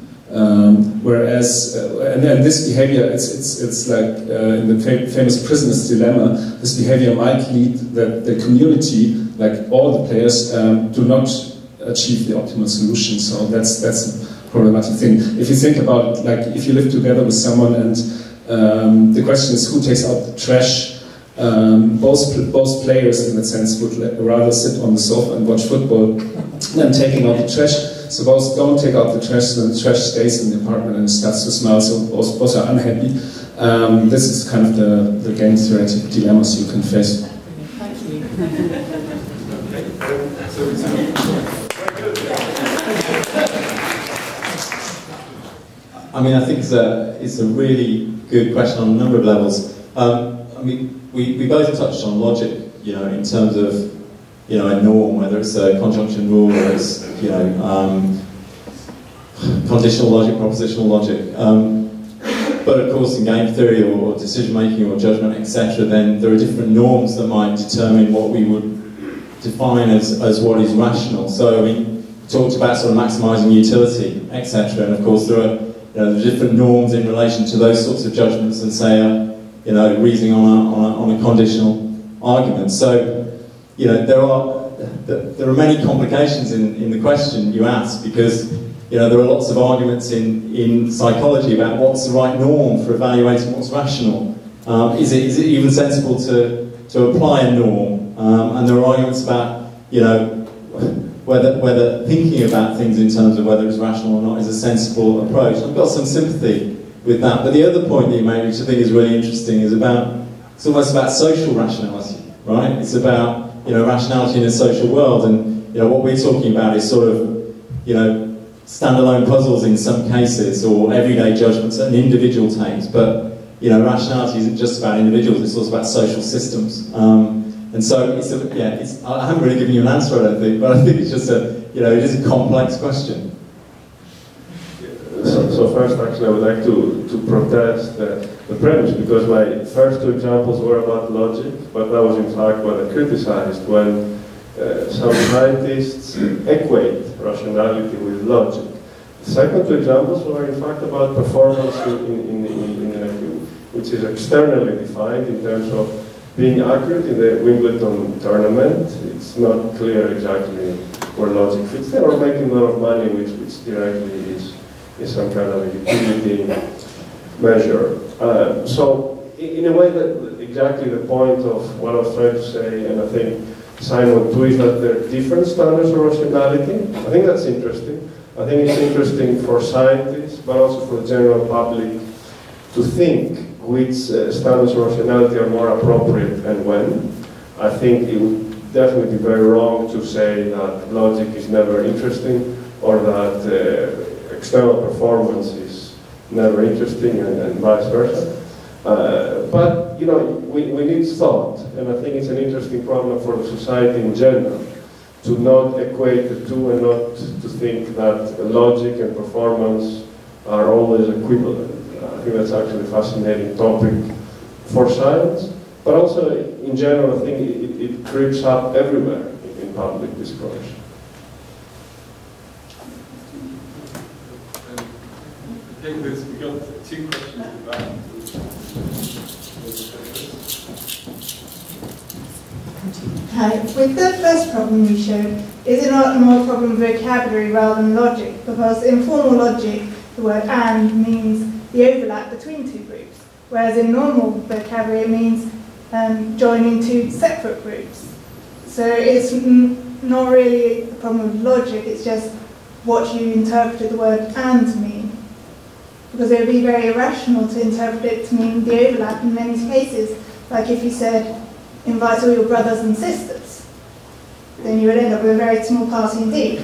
Whereas, and this behavior, it's like in the famous prisoner's dilemma, this behavior might lead that the community, like all the players, do not achieve the optimal solution. So that's a problematic thing. If you think about it, like if you live together with someone and the question is who takes out the trash, both players in that sense would rather sit on the sofa and watch football than taking out the trash. So both don't take out the trash, then the trash stays in the apartment and starts to smell, so both are unhappy. This is kind of the game theoretic dilemmas you can face. Thank you. I mean, I think it's a really good question on a number of levels. I mean, we both touched on logic, you know, in terms of, you know, a norm, whether it's a conjunction rule or it's, you know, conditional logic, propositional logic. But of course, in game theory or decision making or judgment, etc., then there are different norms that might determine what we would define as what is rational. So, I mean, we talked about sort of maximising utility, etc., and of course there are, you know, different norms in relation to those sorts of judgments and say, you know, reasoning on a conditional argument. So, you know, there are many complications in the question you ask, because, you know, there are lots of arguments in psychology about what's the right norm for evaluating what's rational. Is it even sensible to apply a norm? And there are arguments about, you know, whether thinking about things in terms of whether it's rational or not is a sensible approach. I've got some sympathy with that. But the other point that you made, which I think is really interesting, is it's almost about social rationality, right? It's about, you know, rationality in a social world, and, you know, what we're talking about is sort of, you know, standalone puzzles in some cases, or everyday judgments that an individual takes. But, you know, rationality isn't just about individuals; it's also about social systems. And so, I haven't really given you an answer, I don't think, but I think it's just it is a complex question. So first, actually, I would like to protest the premise, because my first two examples were about logic, but that was in fact what I criticized, when some scientists equate rationality with logic. The second two examples were in fact about performance in which is externally defined in terms of being accurate in the Wimbledon tournament. It's not clear exactly where logic fits there, or making a lot of money, which directly is some kind of a utility measure. So in a way, that exactly the point of what I was trying to say, and I think Simon too, is that there are different standards of rationality. I think that's interesting. I think it's interesting for scientists, but also for the general public, to think which standards of rationality are more appropriate and when. I think it would definitely be very wrong to say that logic is never interesting or that external performance is never interesting and vice versa. But, you know, we need thought, and I think it's an interesting problem for the society in general, to not equate the two and not to think that logic and performance are always equivalent. I think that's actually a fascinating topic for science, but also in general I think it creeps up everywhere in public discourse. I think we've got two questions at the back. Hi. With the first problem you showed, is it not more a problem of vocabulary rather than logic? Because in formal logic, the word "and" means the overlap between two groups, whereas in normal vocabulary it means joining two separate groups. So it's not really a problem of logic, it's just what you interpreted the word "and" mean. Because it would be very irrational to interpret it to mean the overlap in many cases. Like if you said, invite all your brothers and sisters, then you would end up with a very small party indeed.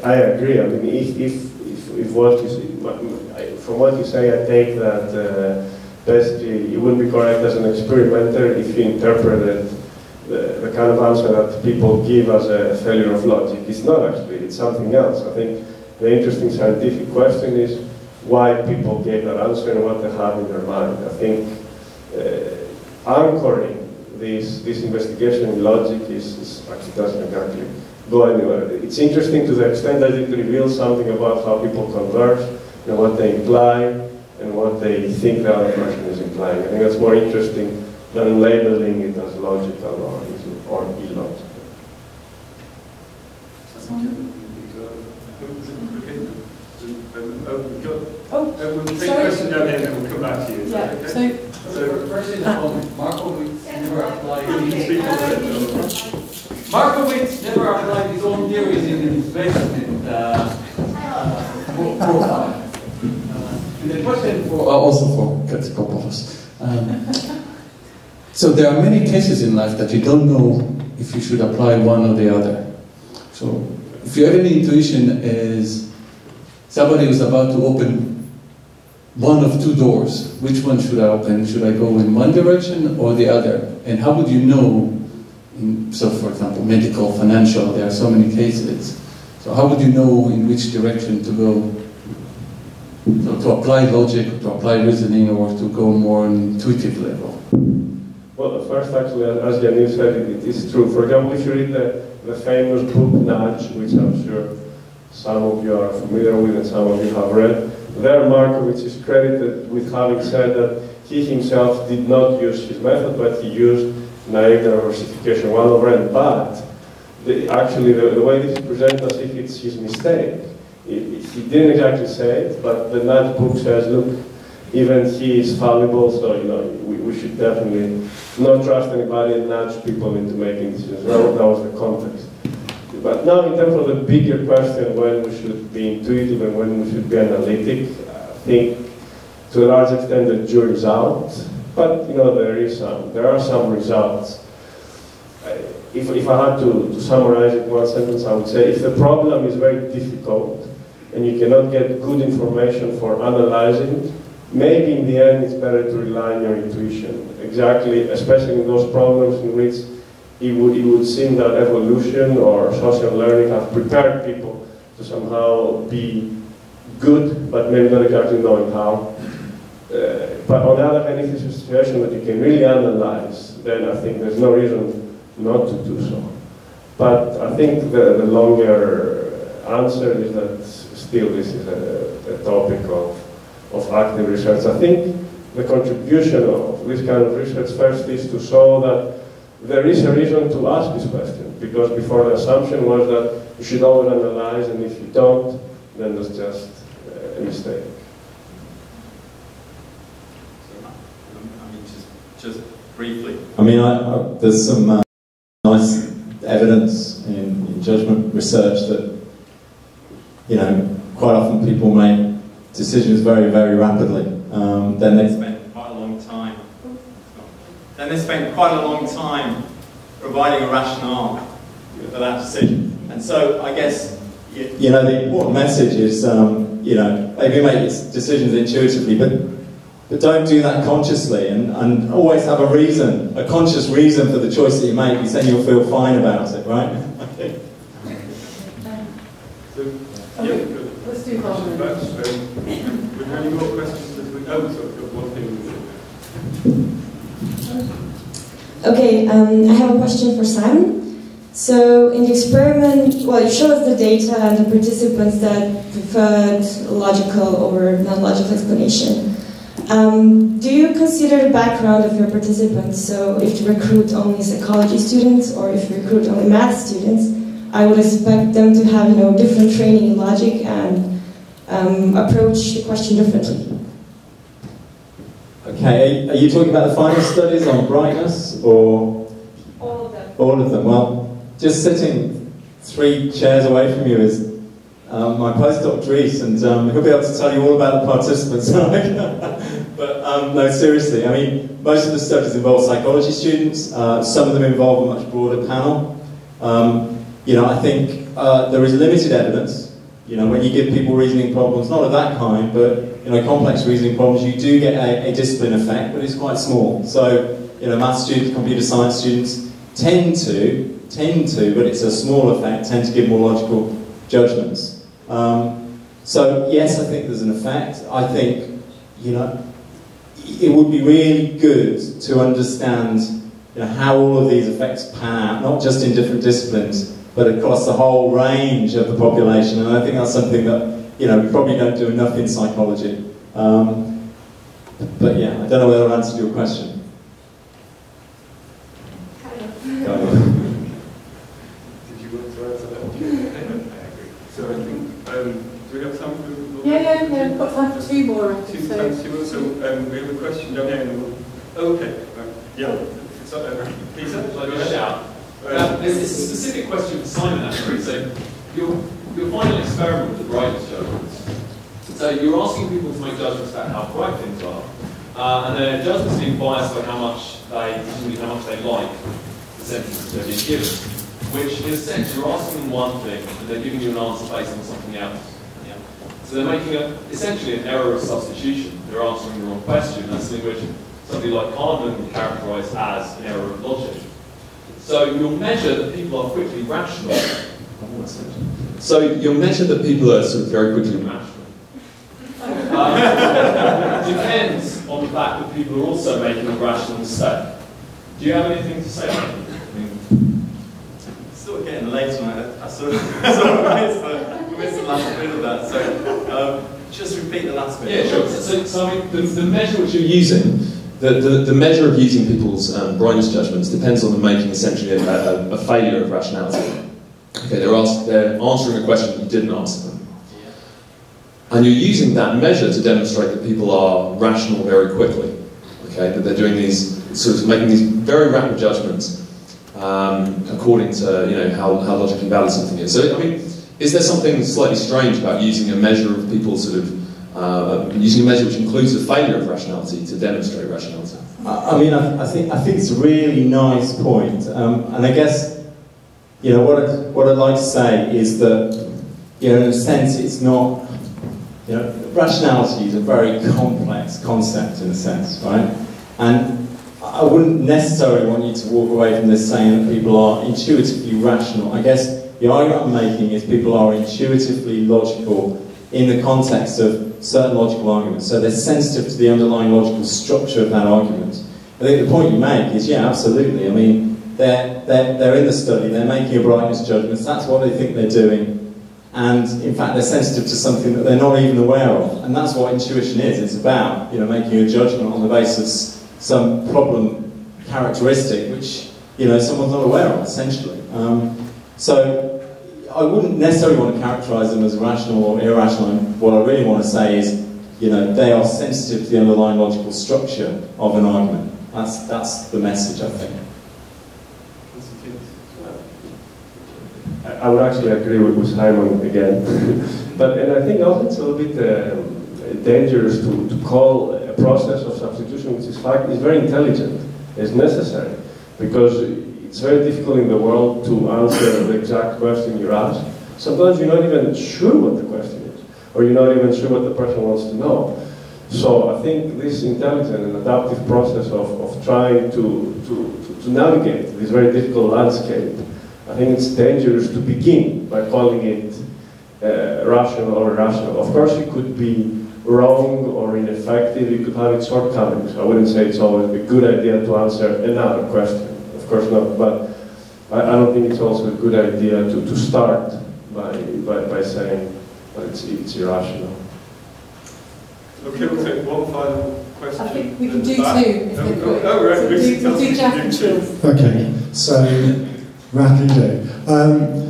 I agree. I mean, if what you say, from what you say, I take that basically you wouldn't be correct as an experimenter if you interpreted the kind of answer that people give as a failure of logic. It's not actually, it's something else. I think the interesting scientific question is why people gave that answer and what they have in their mind. I think anchoring this investigation in logic actually doesn't exactly go anywhere. It's interesting to the extent that it reveals something about how people converse and what they imply and what they think the other person is implying. I think that's more interesting than labeling it as logical or illogical. We'll take a question down here and then we'll come back to you. Yeah, okay? So first is Markowitz never applied. Speak Markowitz never applied his own theories in the investment profile. And the question for also for Katsikopoulos. So there are many cases in life that you don't know if you should apply one or the other. So if you have any intuition is somebody who's about to open one of two doors, which one should I open? Should I go in one direction or the other? And how would you know, so for example, medical, financial, there are so many cases. So how would you know in which direction to go? So to apply logic, to apply reasoning, or to go more on an intuitive level? Well, first, actually, as Yanniv said, it is true. For example, if you read the famous book Nudge, which I'm sure some of you are familiar with and some of you have read, there Markowitz is credited with having said that he himself did not use his method, but he used naive diversification 1 over n. But actually, the way this is presented as if it's his mistake. He didn't exactly say it, but the Nudge book says, look, even he is fallible, so we should definitely not trust anybody and nudge people into making decisions. That was the context. But now, in terms of the bigger question, when we should be intuitive and when we should be analytic, I think to a large extent the jury's out. But there are some results. If I had to summarize it in one sentence, I would say if the problem is very difficult and you cannot get good information for analyzing it, maybe in the end it's better to rely on your intuition. Exactly, especially in those problems in which it would seem that evolution or social learning have prepared people to somehow be good, but maybe not exactly knowing how. But on the other hand, if it's a situation that you can really analyze, then I think there's no reason not to do so. But I think the longer answer is that still this is a topic of active research. I think the contribution of this kind of research first is to show that there is a reason to ask this question, because before the assumption was that you should always analyze, and if you don't, then that's just a mistake. Just briefly. I mean, there's some nice evidence in judgment research that you know, quite often people make decisions very, very rapidly. Then they spend quite a long time. Then they spend quite a long time providing a rationale for that decision. And so I guess, you know, the important message is, you know, maybe make decisions intuitively, but don't do that consciously, and always have a reason, a conscious reason for the choice that you make, because then you'll feel fine about it, right? Let's do Harmony. Were there any more questions? Oh, sorry, got one thing. Okay, I have a question for Simon. So in the experiment, well, you showed us the data and the participants that preferred logical or non-logical explanation. Do you consider the background of your participants? So if you recruit only psychology students or if you recruit only math students, I would expect them to have, you know, different training in logic and approach the question differently. Okay, are you talking about the final studies on brightness, or? All of them. All of them. Well, just sitting 3 chairs away from you is my postdoc Dries, and he'll be able to tell you all about the participants. But no, seriously, I mean, most of the studies involve psychology students. Some of them involve a much broader panel. You know, I think there is limited evidence. You know, when you give people reasoning problems, not of that kind, but, you know, complex reasoning problems, you do get a discipline effect, but it's quite small. So, you know, math students, computer science students tend to, but it's a small effect, tend to give more logical judgments. So, yes, I think there's an effect. I think, you know, it would be really good to understand, you know, how all of these effects pan out, not just in different disciplines, but across the whole range of the population. And I think that's something that, you know, we probably don't do enough in psychology. But yeah, I don't know whether I answered your question. Did you want to answer that one? I agree. So I think, do we have time for... Yeah, we've got time for 2 more. So we have a question down here in the room. Oh, okay. Yeah. So, Lisa, shall I go ahead? There's a specific question for Simon, actually. So, your final experiment with the brightness judgments. So, you're asking people to make judgments about how bright things are, and their judgments being biased by how much they like the sentences they're being given. Which, in a sense, you're asking them one thing, and they're giving you an answer based on something else. Yeah. So they're making essentially an error of substitution. They're answering the wrong question. That's something which somebody like Kahneman would characterise as an error of logic. So you'll measure that people are quickly rational. So you'll measure that people are sort of very quickly rational. Depends on the fact that people are also making a rational mistake. Do you have anything to say about it? It's sort of getting late tonight. I sort of missed the last bit of that. So just repeat the last bit. Yeah, sure. So I mean, the measure which you're using, the measure of using people's brightness judgments depends on them making essentially a failure of rationality. Okay, they're answering a question you didn't answer them. And you're using that measure to demonstrate that people are rational very quickly. Okay, that they're doing these, sort of making these very rapid judgments according to, you know, how logically valid something is. So, I mean, is there something slightly strange about using a measure of people sort of using a measure which includes a failure of rationality to demonstrate rationality? I mean, I think it's a really nice point, and I guess, you know, what I'd like to say is that, you know, in a sense, it's not, you know, rationality is a very complex concept in a sense, right? And I wouldn't necessarily want you to walk away from this saying that people are intuitively rational. I guess the argument I'm making is people are intuitively logical in the context of certain logical arguments. So they're sensitive to the underlying logical structure of that argument. I think the point you make is, yeah, absolutely. I mean, they're in the study, they're making a brightness judgment, that's what they think they're doing. And in fact, they're sensitive to something that they're not even aware of. And that's what intuition is. It's about, you know, making a judgment on the basis of some problem characteristic which, you know, someone's not aware of, essentially. So I wouldn't necessarily want to characterise them as rational or irrational. And what I really want to say is, you know, they are sensitive to the underlying logical structure of an argument. That's the message, I think. I would actually agree with Simon again. And I think also it's a little bit dangerous to call a process of substitution, which is very intelligent. It's necessary, because it's very difficult in the world to answer the exact question you're asked. Sometimes you're not even sure what the question is, or you're not even sure what the person wants to know. So I think this intelligent and adaptive process of trying to navigate this very difficult landscape, I think it's dangerous to begin by calling it rational or irrational. Of course, it could be wrong or ineffective, it could have its shortcomings. I wouldn't say it's always a good idea to answer another question, of course not, but I don't think it's also a good idea to start by saying that it's irrational. Okay, we'll take one final question. I think we can do two. Right. We'll do Jack and Jill. Okay, so rapidly.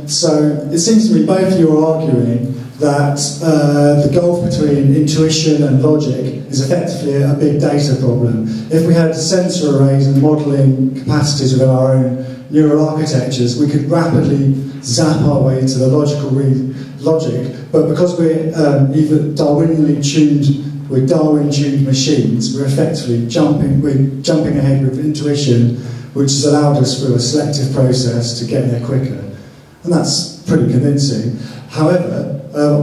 So it seems to me both of you are arguing that the gulf between intuition and logic is effectively a big data problem. If we had sensor arrays and modelling capacities within our own neural architectures, we could rapidly zap our way to the logical logic, but because we're either we're Darwin-tuned machines, we're effectively jumping ahead with intuition, which has allowed us through a selective process to get there quicker. And that's pretty convincing. However,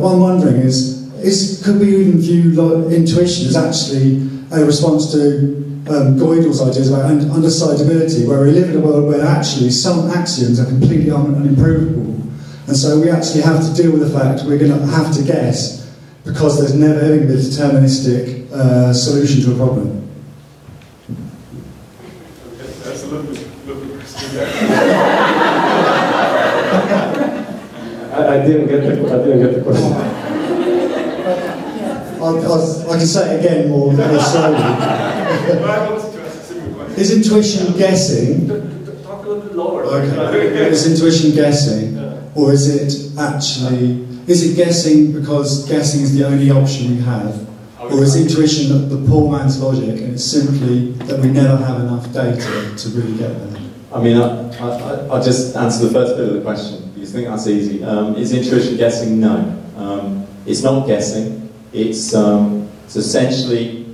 what I'm wondering is could we even view intuition as actually a response to Gödel's ideas about undecidability, where we live in a world where actually some axioms are completely unimprovable, and so we actually have to deal with the fact we're going to have to guess, because there's never ever going to be a deterministic solution to a problem. Okay, that's a little bit question there. I didn't get the question. I can say it again more slowly. Is intuition guessing? Talk a little bit lower. Okay. Is intuition guessing, or is it actually? Is it guessing because guessing is the only option we have, or is intuition the poor man's logic, and it's simply that we never have enough data to really get there? I mean, I'll just answer the first bit of the question, because I think that's easy. Is intuition guessing? No. It's not guessing. It's essentially,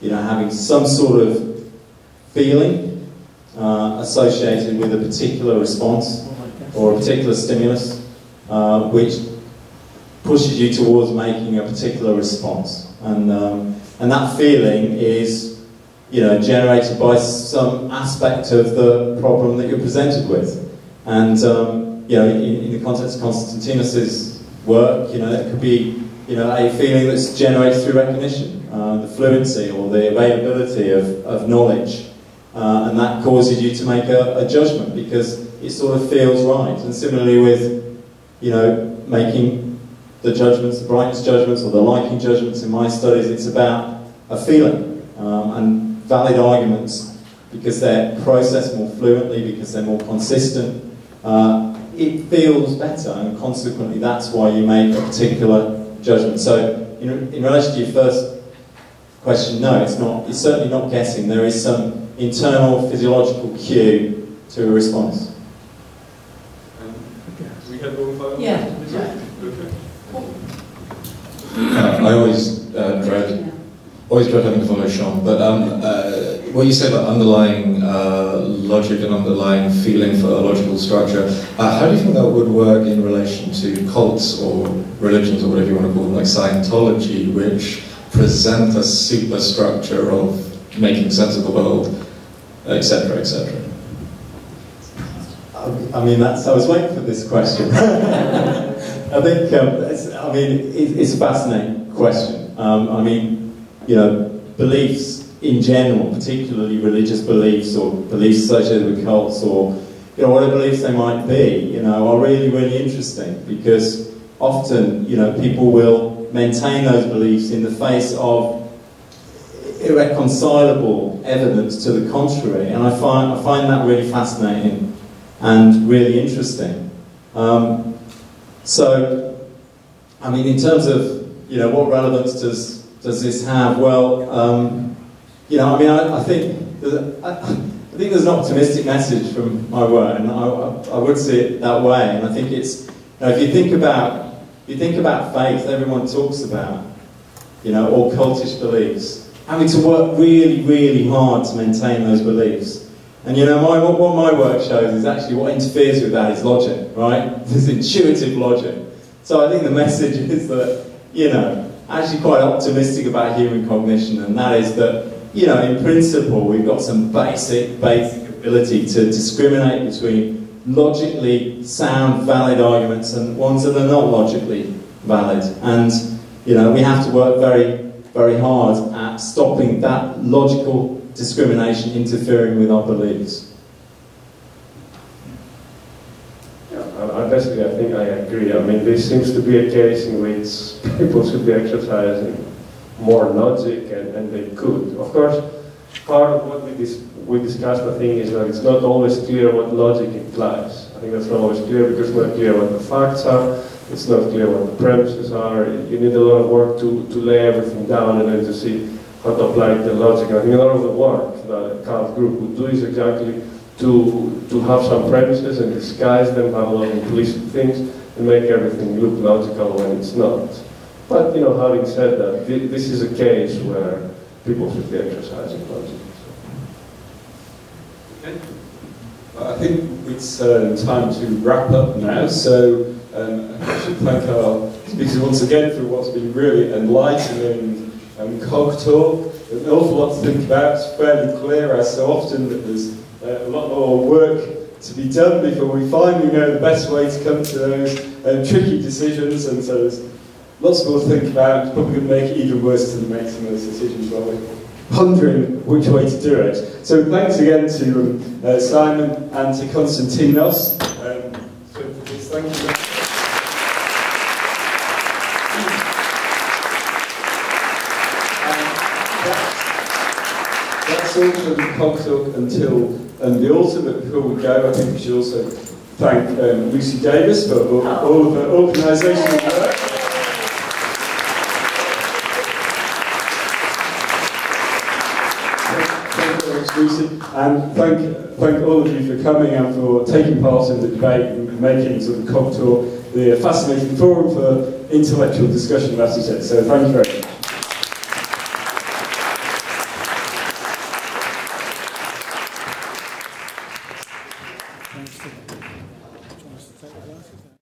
having some sort of feeling associated with a particular response or a particular stimulus, which pushes you towards making a particular response. And that feeling is generated by some aspect of the problem that you're presented with. And, in the context of Konstantinos' work, it could be, a feeling that's generated through recognition, the fluency or the availability of knowledge. And that causes you to make a judgment because it sort of feels right. And similarly with, making the judgments, the brightness judgments or the liking judgments in my studies, it's about a feeling and valid arguments, because they're processed more fluently, because they're more consistent. It feels better, and consequently that's why you make a particular judgment. So in relation to your first question, no, it's certainly not guessing. There is some internal physiological cue to a response. We have one final. Yeah. Okay. I always dread having to follow Sean, but what you said about underlying logic and underlying feeling for a logical structure, how do you think that would work in relation to cults or religions or whatever you want to call them, like Scientology, which present a superstructure of making sense of the world, etc., etc.? I mean, I was waiting for this question. I think, it's a fascinating question. Beliefs in general, particularly religious beliefs or beliefs associated with cults or, whatever beliefs they might be, are really, really interesting, because often, people will maintain those beliefs in the face of irreconcilable evidence to the contrary, and I find that really fascinating and really interesting. In terms of, what relevance does this have? Well, I think there's an optimistic message from my work, and I would see it that way, and I think it's Now, if you think about faith, everyone talks about, you know, all cultish beliefs, having to work really, really hard to maintain those beliefs. And you know, what my work shows is actually what interferes with that is logic, right? This intuitive logic. So I think the message is that, you know, actually quite optimistic about human cognition, and that is that, you know, in principle, we've got some basic ability to discriminate between logically sound, valid arguments and ones that are not logically valid. And, you know, we have to work very, very hard at stopping that logical discrimination interfering with our beliefs. Yeah, basically, I think I agree. I mean, this seems to be a case in which people should be exercising more logic, and they could. Of course, part of what we discussed, I think, is that it's not always clear what logic implies. I think that's not always clear because it's not clear what the facts are, it's not clear what the premises are. You need a lot of work to lay everything down and then to see how to apply the logic. I think a lot of the work that a Kant group would do is exactly to have some premises and disguise them, have a lot of implicit things, and make everything look logical when it's not. But, you know, having said that, this is a case where people should be exercising logic. Okay. I think it's time to wrap up now, so I should thank our speakers once again for what's been really enlightening CogTalk. An awful lot to think about. It's fairly clear, as so often, that there's a lot more work to be done before we finally know the best way to come to those tricky decisions, and so there's lots more to think about. It's probably going to make it even worse to make some of those decisions while we're pondering which way to do it. So thanks again to Simon and to Konstantinos. Thank you. That's all from CogTalk until the autumn, but before we go, I think we should also thank Lucy Davis for all of her organisational work. And thank all of you for coming and for taking part in the debate and making sort of CogTalk the fascinating forum for intellectual discussion, as you said. So thank you very much.